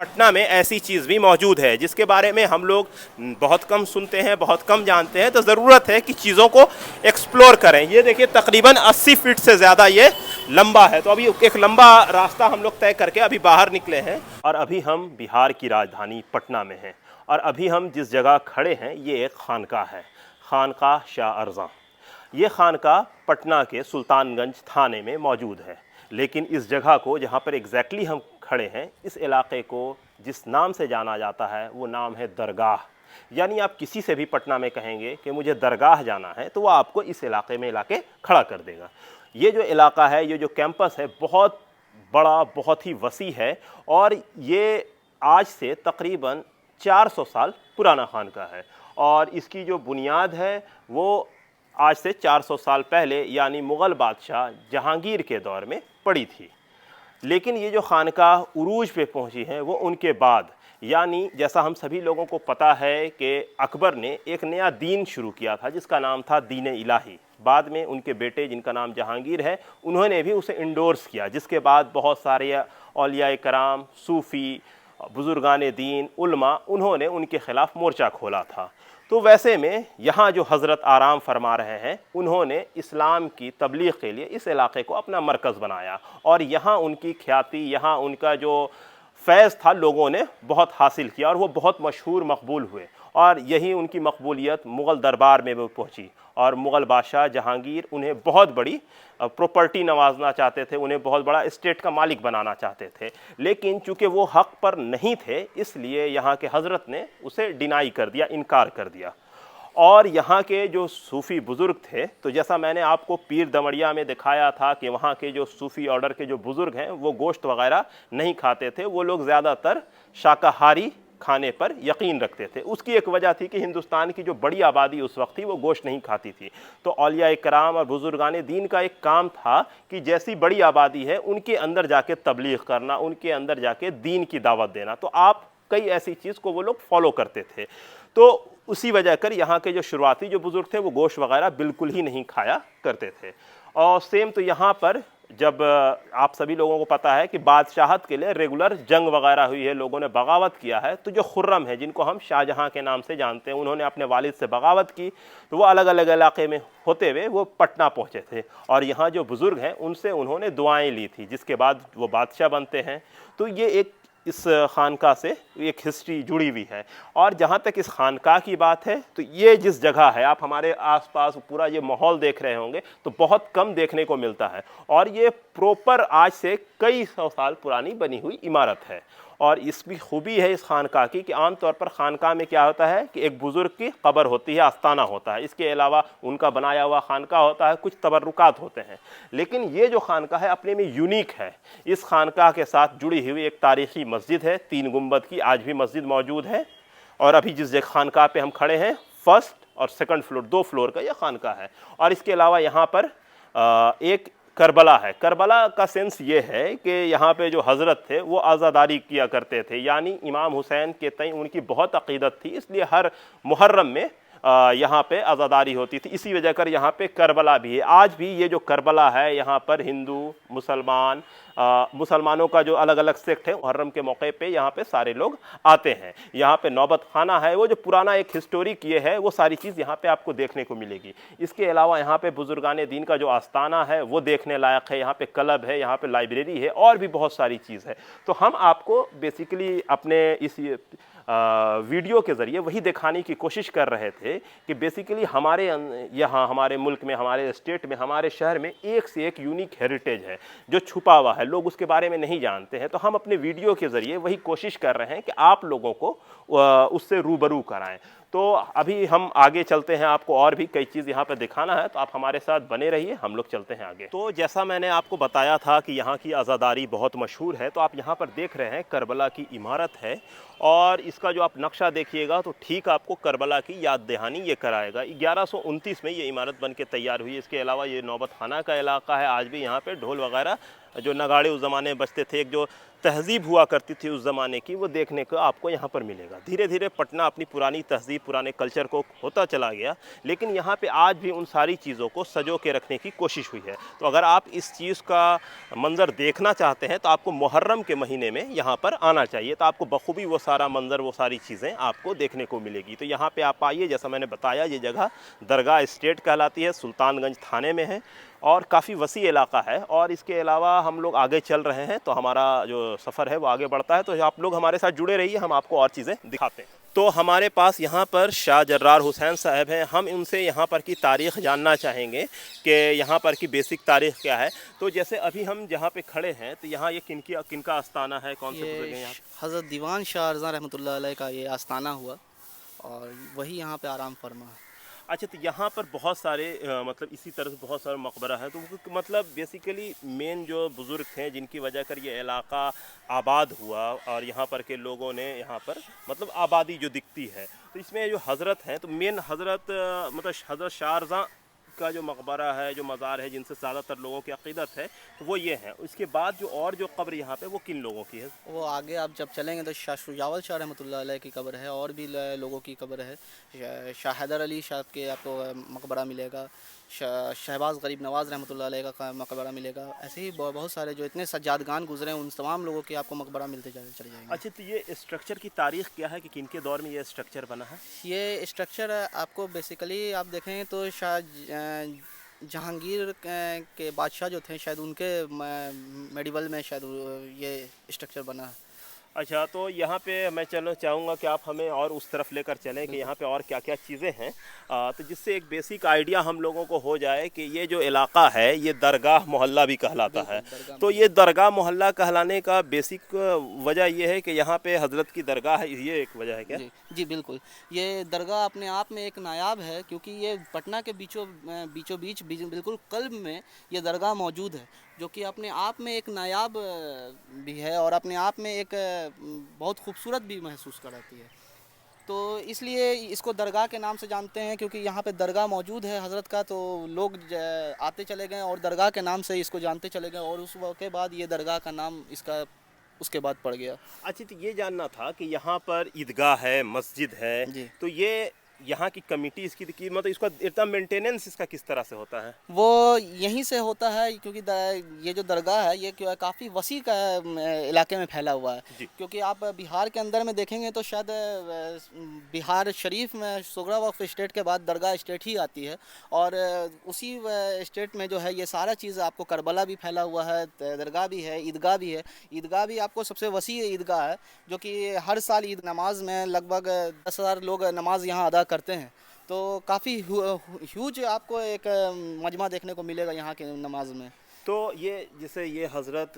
पटना में ऐसी चीज़ भी मौजूद है जिसके बारे में हम लोग बहुत कम सुनते हैं, बहुत कम जानते हैं। तो ज़रूरत है कि चीज़ों को एक्सप्लोर करें। ये देखिए तकरीबन 80 फीट से ज़्यादा ये लंबा है। तो अभी एक लंबा रास्ता हम लोग तय करके अभी बाहर निकले हैं और अभी हम बिहार की राजधानी पटना में हैं। और अभी हम जिस जगह खड़े हैं ये एक खानका है, खानका शाह अर्ज़ा। ये खानका पटना के सुल्तानगंज थाने में मौजूद है। लेकिन इस जगह को जहाँ पर एग्जैक्टली हम खड़े हैं, इस इलाके को जिस नाम से जाना जाता है वो नाम है दरगाह। यानी आप किसी से भी पटना में कहेंगे कि मुझे दरगाह जाना है तो वो आपको इस इलाके में लाके खड़ा कर देगा। ये जो इलाका है, ये जो कैंपस है, बहुत बड़ा, बहुत ही वसी है और ये आज से तकरीबन 400 साल पुराना खानका है। और इसकी जो बुनियाद है वो आज से 400 साल पहले यानी मुग़ल बादशाह जहांगीर के दौर में पड़ी थी। लेकिन ये जो खानकाह उरूज पे पहुंची है वो उनके बाद, यानी जैसा हम सभी लोगों को पता है कि अकबर ने एक नया दीन शुरू किया था जिसका नाम था दीन इलाही। बाद में उनके बेटे जिनका नाम जहांगीर है उन्होंने भी उसे इंडोर्स किया, जिसके बाद बहुत सारे औलिया कराम, सूफ़ी, बुज़ुर्गान दीन, उलमा, उन्होंने उनके ख़िलाफ़ मोर्चा खोला था। तो वैसे में यहाँ जो हज़रत आराम फरमा रहे हैं उन्होंने इस्लाम की तबलीग के लिए इस इलाके को अपना मरकज़ बनाया और यहाँ उनकी ख्याति, यहाँ उनका जो फैज़ था लोगों ने बहुत हासिल किया और वो बहुत मशहूर मकबूल हुए। और यही उनकी मकबूलियत मुग़ल दरबार में भी पहुँची और मुग़ल बादशाह जहांगीर उन्हें बहुत बड़ी प्रॉपर्टी नवाजना चाहते थे, उन्हें बहुत बड़ा स्टेट का मालिक बनाना चाहते थे। लेकिन चूँकि वो हक़ पर नहीं थे इसलिए यहाँ के हज़रत ने उसे डिनाई कर दिया, इनकार कर दिया। और यहाँ के जो सूफ़ी बुज़ुर्ग थे, तो जैसा मैंने आपको पीर दमड़िया में दिखाया था कि वहाँ के जो सूफ़ी ऑर्डर के जो बुज़ुर्ग हैं वो गोश्त वग़ैरह नहीं खाते थे, वो लोग ज़्यादातर शाकाहारी खाने पर यकीन रखते थे। उसकी एक वजह थी कि हिंदुस्तान की जो बड़ी आबादी उस वक्त थी वो गोश्त नहीं खाती थी। तो औलिया कराम और बुजुर्गान दीन का एक काम था कि जैसी बड़ी आबादी है उनके अंदर जाके तबलीग करना, उनके अंदर जाके दीन की दावत देना। तो आप कई ऐसी चीज़ को वो लोग फॉलो करते थे। तो उसी वजह कर यहाँ के जो शुरुआती जो बुज़ुर्ग थे वो गोश्त वगैरह बिल्कुल ही नहीं खाया करते थे। और सेम तो यहाँ पर जब आप सभी लोगों को पता है कि बादशाहत के लिए रेगुलर जंग वगैरह हुई है, लोगों ने बगावत किया है, तो जो खुर्रम है जिनको हम शाहजहां के नाम से जानते हैं, उन्होंने अपने वालिद से बगावत की। तो वो अलग अलग इलाके में होते हुए वो पटना पहुँचे थे और यहाँ जो बुज़ुर्ग हैं उनसे उन्होंने दुआएँ ली थी, जिसके बाद वो बादशाह बनते हैं। तो ये एक इस खानका से एक हिस्ट्री जुड़ी हुई है। और जहाँ तक इस खानका की बात है तो ये जिस जगह है, आप हमारे आसपास पूरा ये माहौल देख रहे होंगे तो बहुत कम देखने को मिलता है। और ये प्रॉपर आज से कई सौ साल पुरानी बनी हुई इमारत है। और इसकी खूबी है इस खानका की कि आमतौर पर खानका में क्या होता है कि एक बुज़ुर्ग की कब्र होती है, आस्ताना होता है, इसके अलावा उनका बनाया हुआ खानका होता है, कुछ तबर्रुकात होते हैं। लेकिन ये जो खानका है अपने में यूनिक है। इस खानका के साथ जुड़ी हुई एक तारीख़ी मस्जिद है 3 गुंबद की, आज भी मस्जिद मौजूद है। और अभी जिस जगह खानका पे हम खड़े हैं, फर्स्ट और सेकंड फ्लोर, 2 फ्लोर का यह खानका है। और इसके अलावा यहाँ पर एक करबला है। करबला का सेंस ये है कि यहाँ पे जो हज़रत थे वो आज़ादारी किया करते थे, यानी इमाम हुसैन के तय उनकी बहुत अक़ीदत थी, इसलिए हर मुहर्रम में यहाँ पे आज़ादारी होती थी। इसी वजह कर यहाँ पे करबला भी है। आज भी ये जो करबला है यहाँ पर हिंदू, मुसलमान, मुसलमानों का जो अलग अलग सेक्ट है, मुहर्रम के मौके पे यहाँ पे सारे लोग आते हैं। यहाँ पे नौबत खाना है, वो जो पुराना एक हिस्टोरिक ये है, वो सारी चीज़ यहाँ पे आपको देखने को मिलेगी। इसके अलावा यहाँ पे बुजुर्गान दीन का जो आस्ताना है वो देखने लायक है। यहाँ पे क्लब है, यहाँ पे लाइब्रेरी है और भी बहुत सारी चीज़ है। तो हम आपको बेसिकली अपने इस वीडियो के ज़रिए वही दिखाने की कोशिश कर रहे थे कि बेसिकली हमारे यहाँ, हमारे मुल्क में, हमारे स्टेट में, हमारे शहर में एक से एक यूनिक हेरिटेज है जो छुपा हुआ है, लोग उसके बारे में नहीं जानते हैं। तो हम अपने वीडियो के ज़रिए वही कोशिश कर रहे हैं कि आप लोगों को उससे रूबरू कराएं। तो अभी हम आगे चलते हैं, आपको और भी कई चीज़ यहाँ पर दिखाना है, तो आप हमारे साथ बने रहिए, हम लोग चलते हैं आगे। तो जैसा मैंने आपको बताया था कि यहाँ की आज़ादारी बहुत मशहूर है, तो आप यहाँ पर देख रहे हैं करबला की इमारत है और इसका जो आप नक्शा देखिएगा तो ठीक आपको करबला की याद दहानी ये कराएगा। 1129 में ये इमारत बन के तैयार हुई। इसके अलावा ये नौबत खाना का इलाका है, आज भी यहाँ पे ढोल वगैरह जो नगाड़े उस ज़माने में बजते थे, एक जो तहज़ीब हुआ करती थी उस ज़माने की, वो देखने को आपको यहाँ पर मिलेगा। धीरे धीरे पटना अपनी पुरानी तहज़ीब, पुराने कल्चर को होता चला गया, लेकिन यहाँ पे आज भी उन सारी चीज़ों को सजो के रखने की कोशिश हुई है। तो अगर आप इस चीज़ का मंज़र देखना चाहते हैं तो आपको मुहर्रम के महीने में यहाँ पर आना चाहिए, तो आपको बखूबी वो सारा मंज़र, वो सारी चीज़ें आपको देखने को मिलेगी। तो यहाँ पे आप आइए, जैसा मैंने बताया ये जगह दरगाह एस्टेट कहलाती है, सुल्तानगंज थाने में है और काफ़ी वसी इलाका है। और इसके अलावा हम लोग आगे चल रहे हैं तो हमारा जो सफ़र है वो आगे बढ़ता है, तो आप लोग हमारे साथ जुड़े रहिए, हम आपको और चीज़ें दिखाते हैं। तो हमारे पास यहाँ पर शाह जर्रार हुसैन साहब हैं, हम उनसे यहाँ पर की तारीख़ जानना चाहेंगे कि यहाँ पर की बेसिक तारीख़ क्या है। तो जैसे अभी हम जहाँ पे खड़े हैं तो यहाँ ये किनका आस्थाना है, कौन से बुजुर्ग हैं यहाँ? हज़रत दीवान शाह रज़ा रहमतुल्लाह अलैह का ये आस्थाना हुआ और वही यहाँ पे आराम फरमा है। अच्छा, तो यहाँ पर बहुत सारे मतलब इसी तरह से बहुत सारे मकबरा है, तो वो मतलब बेसिकली मेन जो बुज़ुर्ग थे जिनकी वजह कर ये इलाका आबाद हुआ और यहाँ पर के लोगों ने यहाँ पर मतलब आबादी जो दिखती है, तो इसमें जो हज़रत हैं तो मेन हज़रत मतलब हज़रत शाहजहाँ का जो मकबरा है, जो मज़ार है जिनसे ज़्यादातर लोगों की अक़ीदत है, तो वो ये है। उसके बाद जो कब्र यहाँ पे वो किन लोगों की है? वो आगे आप जब चलेंगे तो शाह शुजावल शाह रहमतुल्लाह अलैह की कब्र है और भी लोगों की कब्र है। शाह हैदर अली शाह के आपको मकबरा मिलेगा, शहबाज गरीब नवाज़ रहमतुल्लाह अलैह का मकबरा मिलेगा। ऐसे ही बहुत सारे जो इतने सज्जादगान गुजरे हैं उन तमाम लोगों के आपको मकबरा मिलते चले जाएंगे। अच्छा, तो ये स्ट्रक्चर की तारीख़ क्या है कि किनके दौर में ये स्ट्रक्चर बना है? ये स्ट्रक्चर आपको बेसिकली आप देखें तो जहांगीर के बादशाह जो थे शायद उनके मेडिवल में शायद ये स्ट्रक्चर बना है। अच्छा, तो यहाँ पे मैं चलो चाहूँगा कि आप हमें और उस तरफ लेकर चलें कि यहाँ पे और क्या क्या चीज़ें हैं, तो जिससे एक बेसिक आइडिया हम लोगों को हो जाए कि ये जो इलाका है ये दरगाह मोहल्ला भी कहलाता है। तो ये दरगाह मोहल्ला कहलाने का बेसिक वजह ये है कि यहाँ पे हज़रत की दरगाह है, ये एक वजह है क्या? जी बिल्कुल, ये दरगाह अपने आप में एक नायाब है क्योंकि ये पटना के बीचों बीच बिल्कुल कल्ब में ये दरगाह मौजूद है, जो कि अपने आप में एक नायाब भी है और अपने आप में एक बहुत खूबसूरत भी महसूस कराती है। तो इसलिए इसको दरगाह के नाम से जानते हैं क्योंकि यहाँ पे दरगाह मौजूद है हज़रत का, तो लोग आते चले गए और दरगाह के नाम से इसको जानते चले गए और उस के बाद ये दरगाह का नाम इसका उसके बाद पड़ गया। अच्छा, तो ये जानना था कि यहाँ पर ईदगाह है, मस्जिद है, तो ये यहाँ की कमेटी इसकी मतलब इसका इतना मेंटेनेंस इसका किस तरह से होता है? वो यहीं से होता है क्योंकि ये जो दरगाह है ये काफ़ी वसी का इलाके में फैला हुआ है। क्योंकि आप बिहार के अंदर में देखेंगे तो शायद बिहार शरीफ में सोगरा वक्फ स्टेट के बाद दरगाह स्टेट ही आती है और उसी स्टेट में जो है ये सारा चीज़ आपको करबला भी फैला हुआ है, दरगाह भी है, ईदगाह भी है। ईदगाह भी आपको सबसे वसी ईदगाह है जो कि हर साल ईद नमाज में लगभग 10,000 लोग नमाज यहाँ अदा करते हैं। तो काफ़ी ह्यूज आपको एक मजमा देखने को मिलेगा यहाँ के नमाज में। तो ये जैसे ये हज़रत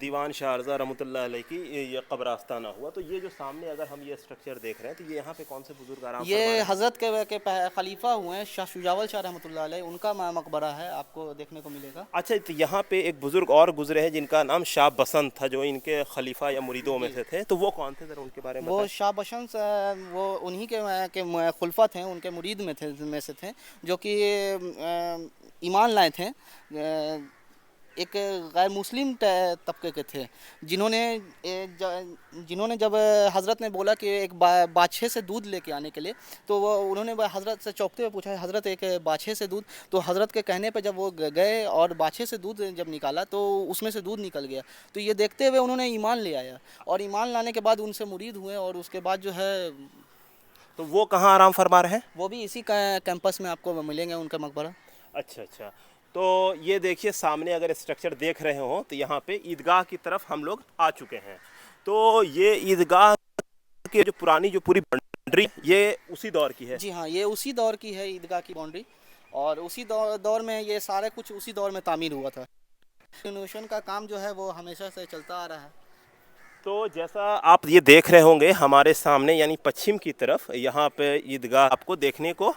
दीवान शाह रज़ा रहमतुल्लाह अलैह की ये कब्र आस्ताना हुआ, तो ये जो सामने अगर हम ये स्ट्रक्चर देख रहे हैं तो ये यहाँ पे कौन से बुजुर्ग आराम फरमा ये हैं? हज़रत के खलीफा हुए हैं शाह शुजावल शाह रहमतुल्लाह अलैह, उनका मकबरा है, आपको देखने को मिलेगा। अच्छा, तो यहाँ पे एक बुजुर्ग और गुजरे हैं जिनका नाम शाह बसंत था, जो इनके खलीफा या मुरीदों में से थे, तो वो कौन थे ज़रा उनके बारे में? वो शाह बसंत वो उन्हीं के खुलफा थे, उनके मुरीद में से थे जो कि ईमान लाए थे, एक गैर मुस्लिम तबके के थे जिन्होंने जब हज़रत ने बोला कि एक बाछे से दूध लेके आने के लिए, तो वो उन्होंने हज़रत से चौंकते हुए पूछा हज़रत एक बाछे से दूध, तो हज़रत के कहने पे जब वो गए और बाछे से दूध जब निकाला तो उसमें से दूध निकल गया। तो ये देखते हुए उन्होंने ईमान ले आया और ईमान लाने के बाद उनसे मुरीद हुए और उसके बाद जो है तो वो कहाँ आराम फरमा रहे हैं? वो भी इसी कैंपस में आपको मिलेंगे उनका मकबरा। अच्छा अच्छा, तो ये देखिए सामने अगर स्ट्रक्चर देख रहे हो तो यहाँ पे ईदगाह की तरफ हम लोग आ चुके हैं। तो ये ईदगाह की जो पुरानी जो पूरी बाउंड्री ये उसी दौर की है? जी हाँ, ये उसी दौर की है ईदगाह की बाउंड्री और उसी दौर में ये सारा कुछ उसी दौर में तामीर हुआ था। रिनोवेशन का काम जो है वो हमेशा से चलता आ रहा है। तो जैसा आप ये देख रहे होंगे हमारे सामने यानी पश्चिम की तरफ यहाँ पे ईदगाह आपको देखने को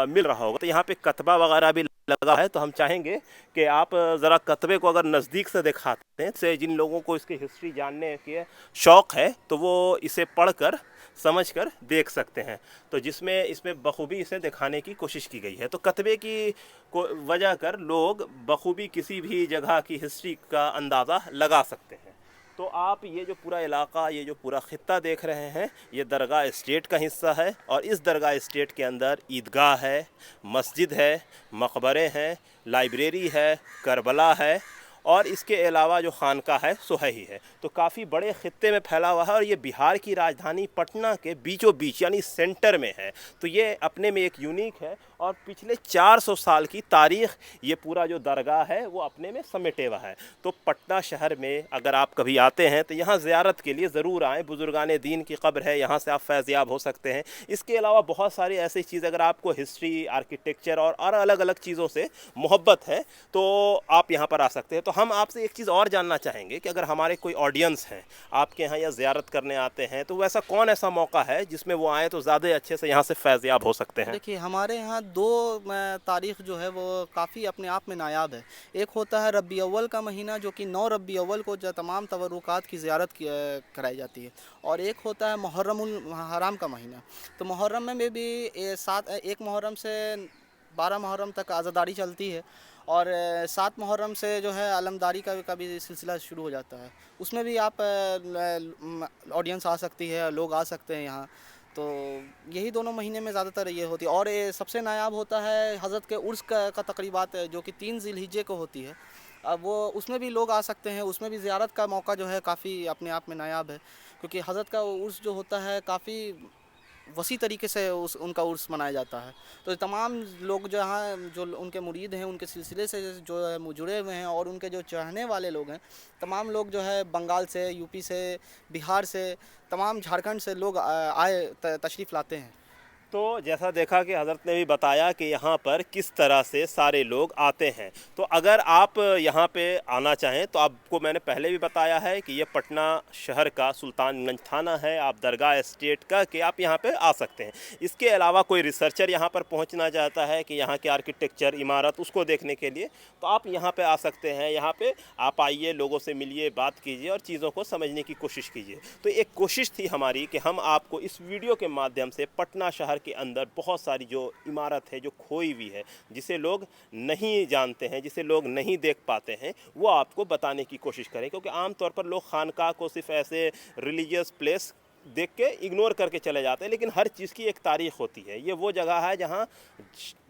मिल रहा होगा। तो यहाँ पे कतबा वगैरह भी लगा है, तो हम चाहेंगे कि आप ज़रा कतबे को अगर नज़दीक से दिखाते हैं, से जिन लोगों को इसकी हिस्ट्री जानने के शौक़ है तो वो इसे पढ़कर समझकर देख सकते हैं। तो इसमें बखूबी इसे दिखाने की कोशिश की गई है। तो कतबे की वजह कर लोग बखूबी किसी भी जगह की हिस्ट्री का अंदाज़ा लगा सकते हैं। तो आप ये जो पूरा इलाका, ये जो पूरा खित्ता देख रहे हैं, ये दरगाह एस्टेट का हिस्सा है। और इस दरगाह एस्टेट के अंदर ईदगाह है, मस्जिद है, मकबरे हैं, लाइब्रेरी है, करबला है, और इसके अलावा जो खानका है सो है ही है। तो काफ़ी बड़े खित्ते में फैला हुआ है और ये बिहार की राजधानी पटना के बीचों बीच यानी सेंटर में है। तो ये अपने में एक यूनिक है और पिछले 400 साल की तारीख़ ये पूरा जो दरगाह है वो अपने में समेटे हुआ है। तो पटना शहर में अगर आप कभी आते हैं तो यहाँ ज़ियारत के लिए ज़रूर आएँ। बुजुर्गान दीन की कब्र है, यहाँ से आप फैज़याब हो सकते हैं। इसके अलावा बहुत सारी ऐसी चीज़, अगर आपको हिस्ट्री, आर्किटेक्चर और अलग अलग चीज़ों से मोहब्बत है तो आप यहाँ पर आ सकते हैं। तो हम आपसे एक चीज़ और जानना चाहेंगे कि अगर हमारे कोई ऑडियंस हैं आपके यहाँ या ज़ियारत करने आते हैं तो वैसा कौन ऐसा मौका है जिसमें वो आए तो ज़्यादा अच्छे से यहाँ से फैज़याब हो सकते हैं? देखिए, हमारे यहाँ दो तारीख़ जो है वो काफ़ी अपने आप में नायाब है। एक होता है रबी अव्वल का महीना, जो कि 9 रबी अव्वल को जो तमाम तबरुकात की ज़ियारत कराई जाती है, और एक होता है मुहर्रमुल हराम का महीना। तो मुहर्रम में भी 1 मुहर्रम से 12 मुहर्रम तक आज़ादारी चलती है, और 7 मुहर्रम से जो है अलमदारी का भी सिलसिला शुरू हो जाता है। उसमें भी आप ऑडियंस आ सकती है, लोग आ सकते हैं यहाँ। तो यही दोनों महीने में ज़्यादातर ये होती है। और ये सबसे नायाब होता है हज़रत के उर्स का तकरीबात, जो कि 3 ज़िलहिज्जे को होती है। अब वो उसमें भी लोग आ सकते हैं, उसमें भी ज़ियारत का मौका जो है काफ़ी अपने आप में नायाब है, क्योंकि हज़रत का उर्स जो होता है काफ़ी वसी तरीके से उनका उर्स मनाया जाता है। तो तमाम लोग जहाँ जो उनके मुरीद हैं, उनके सिलसिले से जो है जुड़े हुए हैं, और उनके जो चाहने वाले लोग हैं, तमाम लोग जो है बंगाल से, यूपी से, बिहार से, तमाम झारखंड से लोग आए तशरीफ़ लाते हैं। तो जैसा देखा कि हज़रत ने भी बताया कि यहाँ पर किस तरह से सारे लोग आते हैं। तो अगर आप यहाँ पे आना चाहें तो आपको मैंने पहले भी बताया है कि ये पटना शहर का सुल्तानगंज थाना है, आप दरगाह एस्टेट का कि आप यहाँ पे आ सकते हैं। इसके अलावा कोई रिसर्चर यहाँ पर पहुँचना चाहता है कि यहाँ के आर्किटेक्चर, इमारत, उसको देखने के लिए, तो आप यहाँ पर आ सकते हैं। यहाँ पर आप आइए, लोगों से मिलिए, बात कीजिए और चीज़ों को समझने की कोशिश कीजिए। तो एक कोशिश थी हमारी कि हम आपको इस वीडियो के माध्यम से पटना शहर के अंदर बहुत सारी जो इमारत है जो खोई हुई है, जिसे लोग नहीं जानते हैं, जिसे लोग नहीं देख पाते हैं, वो आपको बताने की कोशिश करें। क्योंकि आमतौर पर लोग खानकाह को सिर्फ ऐसे रिलीजियस प्लेस देख के इग्नोर करके चले जाते हैं, लेकिन हर चीज़ की एक तारीख़ होती है। ये वो जगह है जहाँ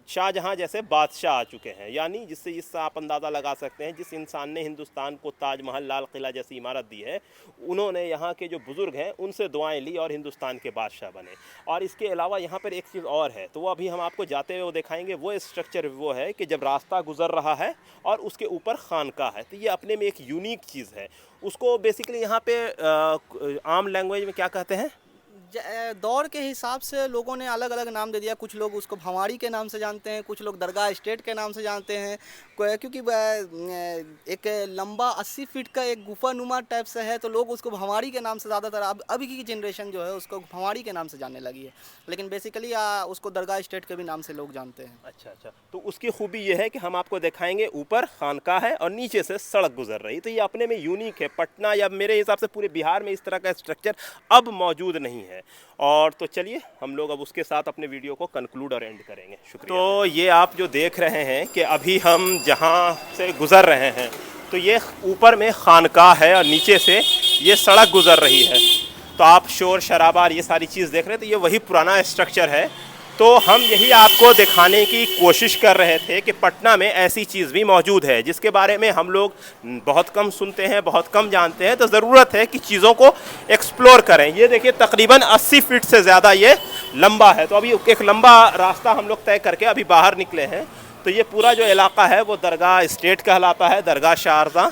शाहजहाँ जैसे बादशाह आ चुके हैं, यानी जिससे आप अंदाज़ा लगा सकते हैं जिस इंसान ने हिंदुस्तान को ताजमहल, लाल किला जैसी इमारत दी है, उन्होंने यहाँ के जो बुज़ुर्ग हैं उनसे दुआएं ली और हिंदुस्तान के बादशाह बने। और इसके अलावा यहाँ पर एक चीज़ और है, तो वो अभी हम आपको जाते हुए वो दिखाएंगे। वो स्ट्रक्चर वो है कि जब रास्ता गुजर रहा है और उसके ऊपर खानका है, तो ये अपने में एक यूनिक चीज़ है। उसको बेसिकली यहाँ पे आम लैंग्वेज में क्या कहते हैं? दौर के हिसाब से लोगों ने अलग अलग नाम दे दिया। कुछ लोग उसको भंवाड़ी के नाम से जानते हैं, कुछ लोग दरगाह एस्टेट के नाम से जानते हैं, क्योंकि एक लंबा 80 फीट का एक गुफानुमा टाइप से है, तो लोग उसको भंवाड़ी के नाम से ज़्यादातर अभी की जनरेशन जो है उसको भंवाड़ी के नाम से जानने लगी है, लेकिन बेसिकली उसको दरगाह एस्टेट के भी नाम से लोग जानते हैं। अच्छा, तो उसकी खूबी ये है कि हम आपको दिखाएंगे ऊपर खानका है और नीचे से सड़क गुजर रही, तो ये अपने में यूनिक है। पटना या मेरे हिसाब से पूरे बिहार में इस तरह का स्ट्रक्चर अब मौजूद नहीं है। और तो चलिए हम लोग अब उसके साथ अपने वीडियो को कंक्लूड और एंड करेंगे। शुक्रिया। तो ये आप जो देख रहे हैं कि अभी हम जहाँ से गुज़र रहे हैं, तो ये ऊपर में खानका है और नीचे से ये सड़क गुज़र रही है। तो आप शोर शराबा और ये सारी चीज़ देख रहे हैं, तो ये वही पुराना स्ट्रक्चर है। तो हम यही आपको दिखाने की कोशिश कर रहे थे कि पटना में ऐसी चीज़ भी मौजूद है जिसके बारे में हम लोग बहुत कम सुनते हैं, बहुत कम जानते हैं। तो ज़रूरत है कि चीज़ों को एक्सप्लोर करें। ये देखिए तकरीबन 80 फीट से ज़्यादा ये लंबा है। तो अभी एक लंबा रास्ता हम लोग तय करके अभी बाहर निकले हैं। तो ये पूरा जो इलाका है वो दरगाह एस्टेट कहलाता है, दरगाह शारजा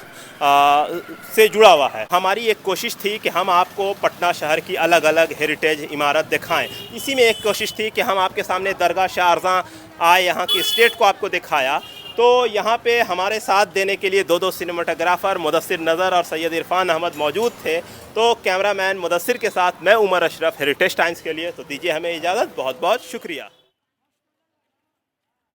से जुड़ा हुआ है। हमारी एक कोशिश थी कि हम आपको पटना शहर की अलग अलग हेरिटेज इमारत दिखाएं। इसी में एक कोशिश थी कि हम आपके सामने दरगाह शारजा आए, यहाँ की स्टेट को आपको दिखाया। तो यहाँ पे हमारे साथ देने के लिए दो सिनेमाटोग्राफर मुदस्सिर नज़र और सैयद इरफान अहमद मौजूद थे। तो कैमरामैन मुदस्सिर के साथ मैं उमर अशरफ, हेरिटेज टाइम्स के लिए। तो दीजिए हमें इजाज़त। बहुत बहुत शुक्रिया।